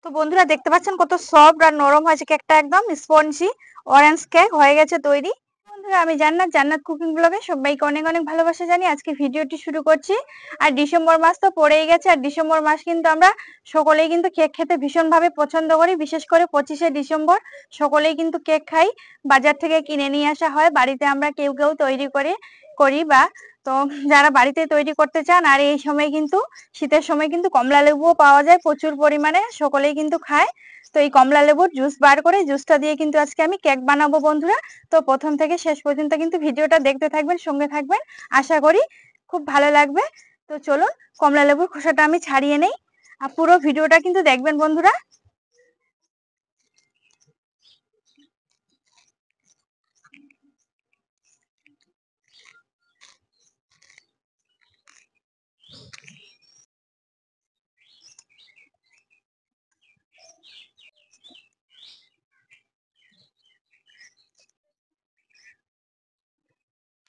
তো বন্ধুরা দেখতে পাচ্ছেন কত সফট আর নরম হয়েছে কেকটা, একদম স্পঞ্জি অরেঞ্জ কেক হয়ে গেছে তৈরি। বন্ধুরা আমি জান্নাত, জান্নাত কুকিং ব্লগে সবাইকে অনেক অনেক ভালোবাসা জানিয়ে আজকে ভিডিওটি শুরু করছি। আর ডিসেম্বর মাস তো পড়েই গেছে, আর ডিসেম্বর মাস কিন্তু আমরা সকলেই কিন্তু কেক খেতে ভীষণভাবে পছন্দ করি। বিশেষ করে 25শে ডিসেম্বর সকলেই কিন্তু কেক খাই, বাজার থেকে কিনে নিয়ে আসা হয়, বাড়িতে আমরা কেউ কেউ তৈরি করি বা তো যারা বাড়িতে তৈরি করতে চান। আর এই সময় কিন্তু শীতের সময় কিন্তু কমলা লেবুও পাওয়া যায় প্রচুর পরিমাণে, সকলেই কিন্তু খায়। তো এই কমলা লেবুর জুস বার করে জুসটা দিয়ে কিন্তু আজকে আমি কেক বানাবো বন্ধুরা। তো প্রথম থেকে শেষ পর্যন্ত কিন্তু ভিডিওটা দেখতে থাকবেন, সঙ্গে থাকবেন, আশা করি খুব ভালো লাগবে। তো চলুন কমলা লেবুর খোসাটা আমি ছাড়িয়ে নেই, আর পুরো ভিডিওটা কিন্তু দেখবেন বন্ধুরা।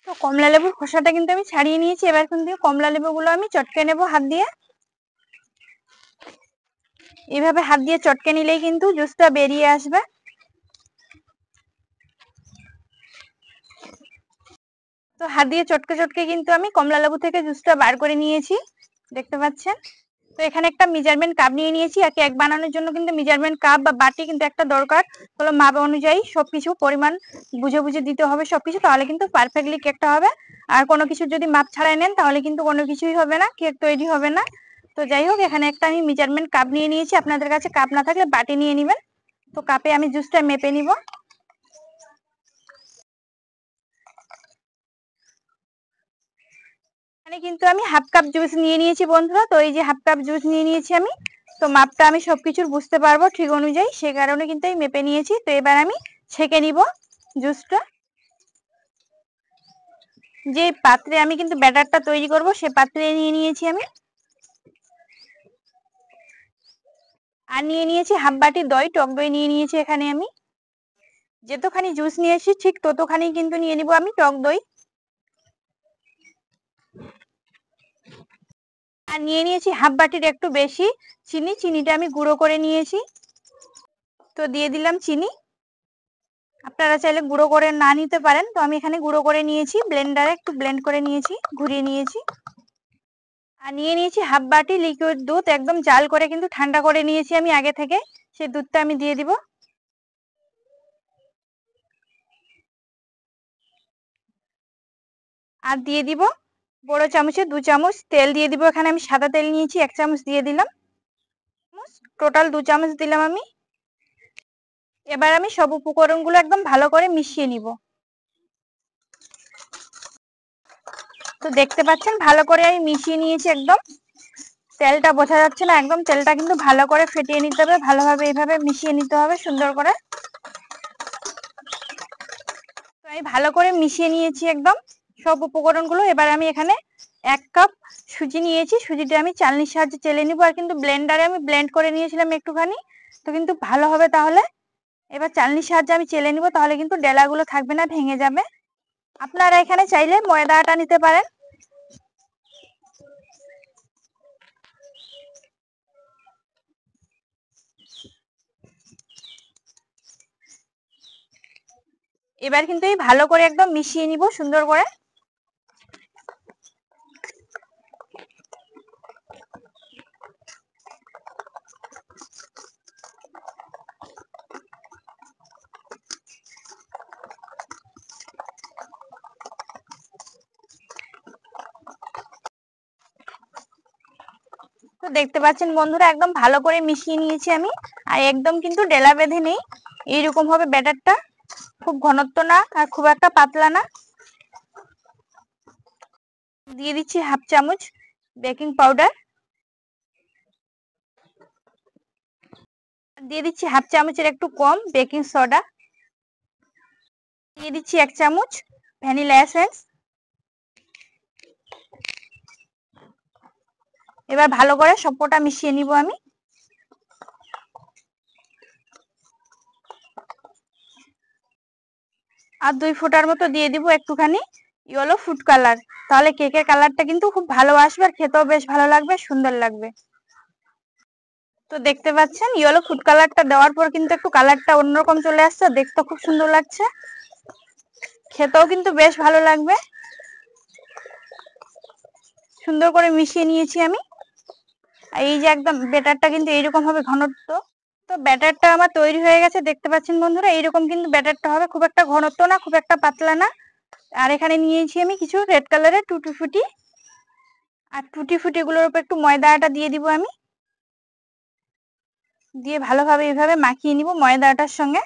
তো কমলা লেবুর খোসাটা কিন্তু আমি ছাড়িয়ে নিয়েছি, এবার কিন্তু কমলা লেবুগুলো আমি চটকে নেব হাত দিয়ে। এইভাবে হাত দিয়ে চটকে নিলেই কিন্তু জুসটা বেরিয়ে আসবে। তো হাত দিয়ে চটকে চটকে কিন্তু আমি কমলা লেবু থেকে জুসটা বার করে নিয়েছি, দেখতে পাচ্ছেন। তো এখানে একটা মেজারমেন্ট কাপ নিয়ে নিয়েছি, আর কেক বানানোর জন্য কিন্তু মেজারমেন্ট কাপ বা বাটি কিন্তু একটা দরকার। হলো মাপ অনুযায়ী সবকিছু পরিমাণ বুঝে বুঝে দিতে হবে সবকিছু, তাহলে কিন্তু পারফেক্টলি কেকটা হবে। আর কোনো কিছু যদি মাপ ছাড়াই নেন তাহলে কিন্তু কোনো কিছুই হবে না, কেক তৈরি হবে না। তো যাই হোক, এখানে একটা আমি মেজারমেন্ট কাপ নিয়ে নিয়েছি, আপনাদের কাছে কাপ না থাকলে বাটি নিয়ে নেবেন। তো কাপে আমি জুসটা মেপে নিব। এখানে কিন্তু আমি হাফ কাপ জুস নিয়ে নিয়েছি বন্ধুরা। তো এই যে হাফ কাপ জুস নিয়ে নিয়েছি আমি, তো মাপটা আমি সবকিছুর বুঝতে পারবো ঠিক অনুযায়ী, সে কারণে কিন্তু আমি মেপে নিয়েছি। তো এবার আমি ছেঁকে নিব জুসটা। যে পাত্রে আমি কিন্তু ব্যাটারটা তৈরি করব সে পাত্রে নিয়ে নিয়েছি আমি, আর নিয়ে নিয়েছি হাফ বাটি দই, টক দই নিয়ে নিয়েছি এখানে আমি। যতখানি জুস নিয়েছি ঠিক ততখানি কিন্তু নিয়ে নিব আমি টক দই। আর নিয়ে নিয়েছি হাফ বাটির একটু বেশি চিনি, চিনিটা আমি গুঁড়ো করে নিয়েছি। তো দিয়ে দিলাম চিনি, আপনারা চাইলে গুঁড়ো করে না নিতে পারেন। তো আমি এখানে গুঁড়ো করে নিয়েছি, ব্লেন্ডারে একটু ব্লেন্ড করে নিয়েছি, ঘুরিয়ে নিয়েছি। আর নিয়ে নিয়েছি হাফ বাটি লিকুইড দুধ, একদম জাল করে কিন্তু ঠান্ডা করে নিয়েছি আমি আগে থেকে। সেই দুধটা আমি দিয়ে দিব। আর দিয়ে দিব বড় চামচে 2 চামচ তেল দিয়ে দিব। এখানে আমি সাদা তেল নিয়েছি, 1 চামচ দিয়ে দিলাম, টোটাল 2 চামচ দিলাম আমি। এবার আমি সব উপকরণগুলো একদম ভালো করে মিশিয়ে নিব। তো দেখতে পাচ্ছেন ভালো করে আমি মিশিয়ে নিয়েছি একদম, তেলটা বোঝা যাচ্ছে না, একদম তেলটা কিন্তু ভালো করে ফেটিয়ে নিতে হবে, ভালোভাবে এইভাবে মিশিয়ে নিতে হবে সুন্দর করে। তো আমি ভালো করে মিশিয়ে নিয়েছি একদম সব উপকরণগুলো। এবার আমি এখানে 1 কাপ সুজি নিয়েছি, সুজিটা আমি চালনির সাহায্যে চেলে নিব। আর কিন্তু ব্লেন্ডারে আমি ব্লেন্ড করে নিয়েছিলাম একটুখানি, তো কিন্তু ভালো হবে তাহলে। এবার চালনির সাহায্যে আমি চেলে নিব, তাহলে কিন্তু ডেলাগুলো থাকবে না, ভেঙে যাবে। আপনারা এখানে চাইলে ময়দা আটা নিতে পারেন। এবার কিন্তু এই ভালো করে একদম মিশিয়ে নিব সুন্দর করে। তো দেখতে পাচ্ছেন বন্ধুরা একদম ভালো করে মিশিয়ে নিয়েছি আমি। আর একদম কিন্তু ডেলা বেঁধে নেই, এইরকম হবে ব্যাটারটা, খুব ঘনত্ব না আর খুব একটা পাতলা না। দিয়ে দিচ্ছি হাফ চামচ বেকিং পাউডার, দিয়ে দিচ্ছি হাফ চামচের একটু কম বেকিং সোডা, দিয়ে দিচ্ছি 1 চামচ ভ্যানিলা এসেন্স। এবার ভালো করে সবকটা মিশিয়ে নিব আমি। আর 2 ফোঁটার মতো দিয়ে দিব একটুখানি ইয়েলো ফুড কালার, তাহলে কেকের কালারটা কিন্তু খুব ভালো আসবে আর খেতেও বেশ ভালো লাগবে, সুন্দর লাগবে। তো দেখতে পাচ্ছেন ইয়েলো ফুড কালারটা দেওয়ার পর কিন্তু একটু কালারটা অন্যরকম চলে আসছে, দেখতে খুব সুন্দর লাগছে, খেতেও কিন্তু বেশ ভালো লাগবে। সুন্দর করে মিশিয়ে নিয়েছি আমি। আর এই যে একদম ব্যাটারটা কিন্তু এইরকম হবে ঘনত্ব। তো ব্যাটারটা আমার তৈরি হয়ে গেছে, দেখতে পাচ্ছেন বন্ধুরা এইরকম কিন্তু ব্যাটারটা হবে, খুব একটা ঘনত্ব না, খুব একটা পাতলা না। আর এখানে নিয়েছি আমি কিছু রেড কালারের টুটি ফুটি, আর টুটি ফুটি গুলোর উপর একটু ময়দাটা দিয়ে দিব আমি, দিয়ে ভালোভাবে এইভাবে মাখিয়ে নিব ময়দাটার সঙ্গে।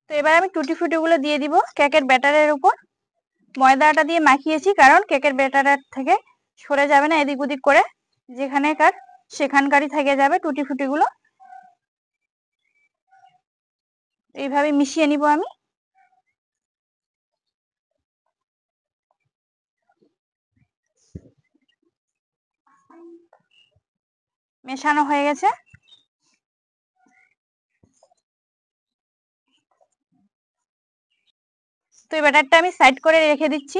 তো এবার আমি টুটি ফুটি গুলো দিয়ে দিব কেকের ব্যাটারের উপর। ময়দাটা দিয়ে মাখিয়েছি কারণ কেকের ব্যাটারের থেকে সরে যাবে না এদিক ওদিক করে, যেখানেকার সেখানকারই থেকে যাবে টুটি ফুটি গুলো। এইভাবে মিশিয়ে নিব আমি। মেশানো হয়ে গেছে। তো এই ব্যাটারটা আমি সাইড করে রেখে দিচ্ছি।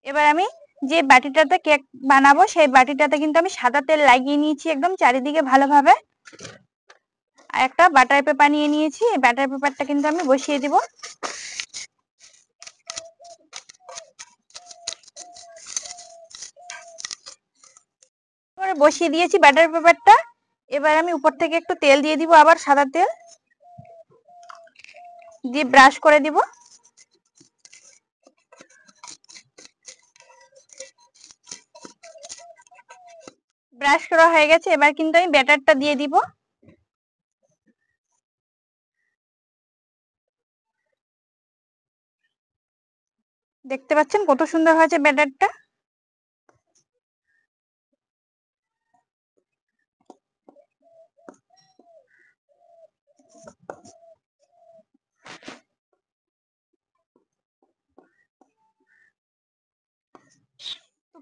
এবার আমি যে বাটিটাতে কেক বানাবো সেই বাটিটাতে কিন্তু আমি সাদা তেল লাগিয়ে নিয়েছি একদম চারিদিকে ভালোভাবে। আর একটা বাটার পেপার নিয়ে নিয়েছি, এই বাটার পেপারটা কিন্তু আমি বসিয়ে দিব। এবারে বসিয়ে দিয়েছি বাটার পেপারটা। এবার আমি উপর থেকে একটু তেল দিয়ে দিব, আবার সাদা তেল দিয়ে ব্রাশ করে দিব। ব্রাশ করা হয়ে গেছে, এবার কিন্তু আমি ব্যাটারটা দিয়ে দিব। দেখতে পাচ্ছেন কত সুন্দর হয়েছে ব্যাটারটা।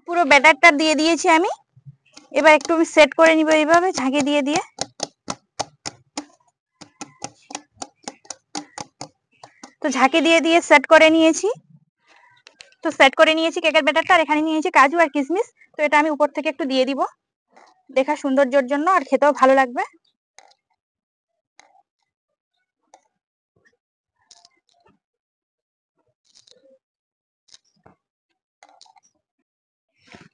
পুরো ব্যাটারটা দিয়ে দিয়েছি আমি। এবার একটু আমি সেট করে নিব এইভাবে ঝাঁকি দিয়ে দিয়ে। তো ঝাঁকি দিয়ে দিয়ে সেট করে নিয়েছি। তো সেট করে নিয়েছি কেকের ব্যাটারটা, আর এখানে নিয়েছি কাজু আর কিশমিশ। তো এটা আমি উপর থেকে একটু দিয়ে দিব দেখা সৌন্দর্যের জন্য, আর খেতেও ভালো লাগবে।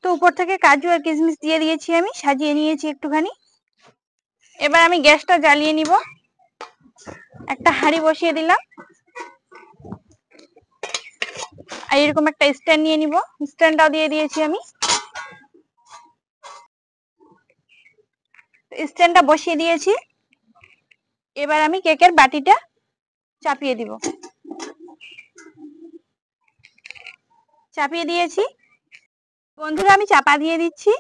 তো উপর থেকে কাজু আর কিশমিশ দিয়ে দিয়েছি, আমি সাজিয়ে নিয়েছি একটুখানি। এবার আমি গ্যাসটা জ্বালিয়ে নিব, একটা হাঁড়ি বসিয়ে দিলাম, আর এরকম একটা স্ট্যান্ড নিয়ে নিব, স্ট্যান্ডটাও দিয়ে দিয়েছি আমি। স্ট্যান্ডটা বসিয়ে দিয়েছি। এবার আমি কেকের বাটিটা চাপিয়ে দিব। চাপিয়ে দিয়েছি বন্ধুরা, আমি চাপা দিয়ে দিচ্ছি।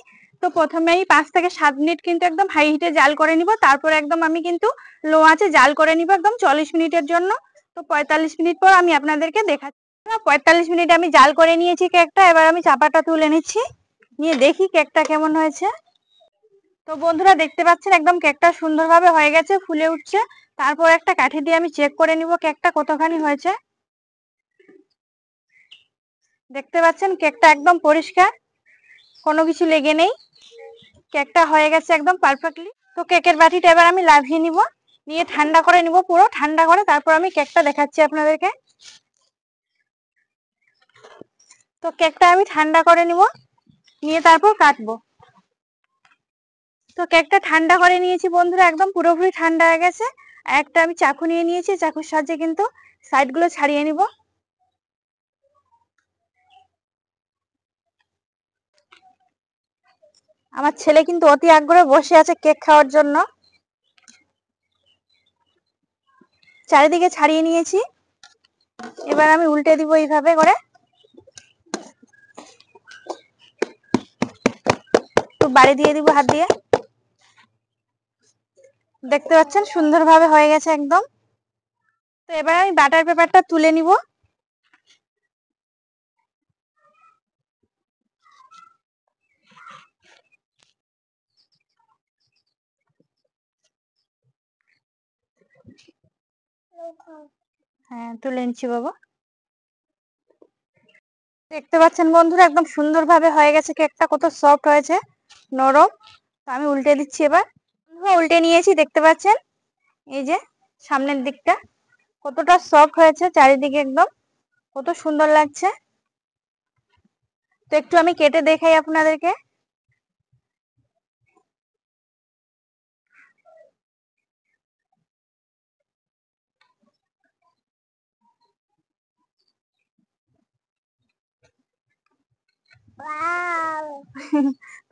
তো প্রথমে আমি 5 থেকে 7 মিনিট কিন্তু একদম হাই হিটে জাল করে নিব, তারপর একদম আমি কিন্তু লো আঁচে জাল করে নিব একদম 40 মিনিটের জন্য। তো 45 মিনিট পর আমি আপনাদেরকে দেখাচ্ছি। 45 মিনিট আমি জাল করে নিয়েছি কেকটা। এবার আমি চাপাটা তুলে নিচ্ছি, নিয়ে দেখি কেকটা কেমন হয়েছে। তো বন্ধুরা দেখতে পাচ্ছেন একদম কেকটা সুন্দরভাবে হয়ে গেছে, ফুলে উঠছে। তারপর একটা কাঠি দিয়ে আমি চেক করে নিব কেকটা কতখানি হয়েছে। দেখতে পাচ্ছেন কেকটা একদম পরিষ্কার, কোনো কিছু লেগে নেই, কেকটা হয়ে গেছে একদম পারফেক্টলি। তো কেকের বাটিটা এবার আমি লাভিয়ে নিব, নিয়ে ঠান্ডা করে নিব, পুরো ঠান্ডা করে তারপর আমি কেকটা দেখাচ্ছি আপনাদেরকে। তো কেকটা আমি ঠান্ডা করে নিব, নিয়ে তারপর কাটবো। তো কেকটা ঠান্ডা করে নিয়েছি বন্ধুরা, একদম পুরোপুরি ঠান্ডা হয়ে গেছে। আর একটা আমি চাকু নিয়ে নিয়েছি, চাকুর সাহায্যে কিন্তু সাইড গুলো ছাড়িয়ে নিব। আমার ছেলে কিন্তু অতি আগ্রহে বসে আছে কেক খাওয়ার জন্য। চারিদিকে ছাড়িয়ে নিয়েছি, এবার আমি উল্টে দিব এইভাবে করে। একটু বাড়ি দিয়ে দিব হাত দিয়ে। দেখতে পাচ্ছেন সুন্দরভাবে হয়ে গেছে একদম। তো এবার আমি বাটার পেপারটা তুলে নিব। হ্যাঁ তুলে নিচ্ছি বাবা। দেখতে পাচ্ছেন বন্ধুরা একদম সুন্দরভাবে হয়ে গেছে কেকটা, কত সফট হয়েছে। নরম। তো আমি উল্টে দিচ্ছি এবার। উল্টে নিয়েছি, দেখতে পাচ্ছেন এই যে সামনের দিকটা কতটা সফট হয়েছে, চারিদিকে একদম কত সুন্দর লাগছে। তো একটু আমি কেটে দেখাই আপনাদেরকে।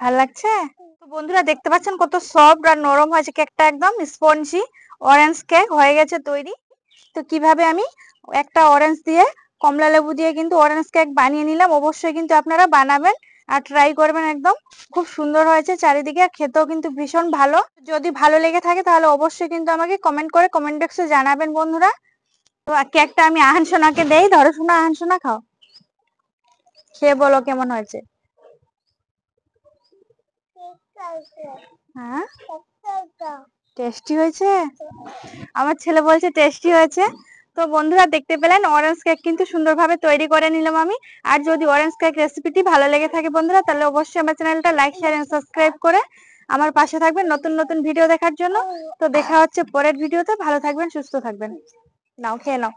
ভাল লাগছে। তো বন্ধুরা দেখতে পাচ্ছেন কত সফট আর নরম হয়েছে কেকটা, একদম স্পঞ্জি অরেঞ্জ কেক হয়ে গেছে তৈরি। তো কিভাবে আমি একটা অরেঞ্জ দিয়ে কমলা লেবু দিয়ে কিন্তু অরেঞ্জ কেক বানিয়ে নিলাম। অবশ্যই কিন্তু আপনারা বানাবেন আর ট্রাই করবেন, একদম খুব সুন্দর হয়েছে চারিদিকে, আর খেতেও কিন্তু ভীষণ ভালো। যদি ভালো লেগে থাকে তাহলে অবশ্যই কিন্তু আমাকে কমেন্ট করে কমেন্ট বক্সে জানাবেন বন্ধুরা। তো কেকটা আমি আহান সোনাকে দেই, ধরো সোনা, আহান সোনা খাও, খেয়ে বলো কেমন হয়েছে। হ্যাঁ টেস্টি হয়েছে, আমার ছেলে বলছে টেস্টি হয়েছে। তো বন্ধুরা দেখতে পেলেন অরেঞ্জ কেক কিন্তু সুন্দরভাবে তৈরি করে নিলাম আমি। আর যদি অরেঞ্জ কেক রেসিপিটি ভালো লেগে থাকে বন্ধুরা, তাহলে অবশ্যই আমার চ্যানেলটা লাইক শেয়ার এন্ড সাবস্ক্রাইব করে আমার পাশে থাকবেন নতুন নতুন ভিডিও দেখার জন্য। তো দেখা হচ্ছে পরের ভিডিওতে। ভালো থাকবেন, সুস্থ থাকবেন। নাও খেয়ে নাও।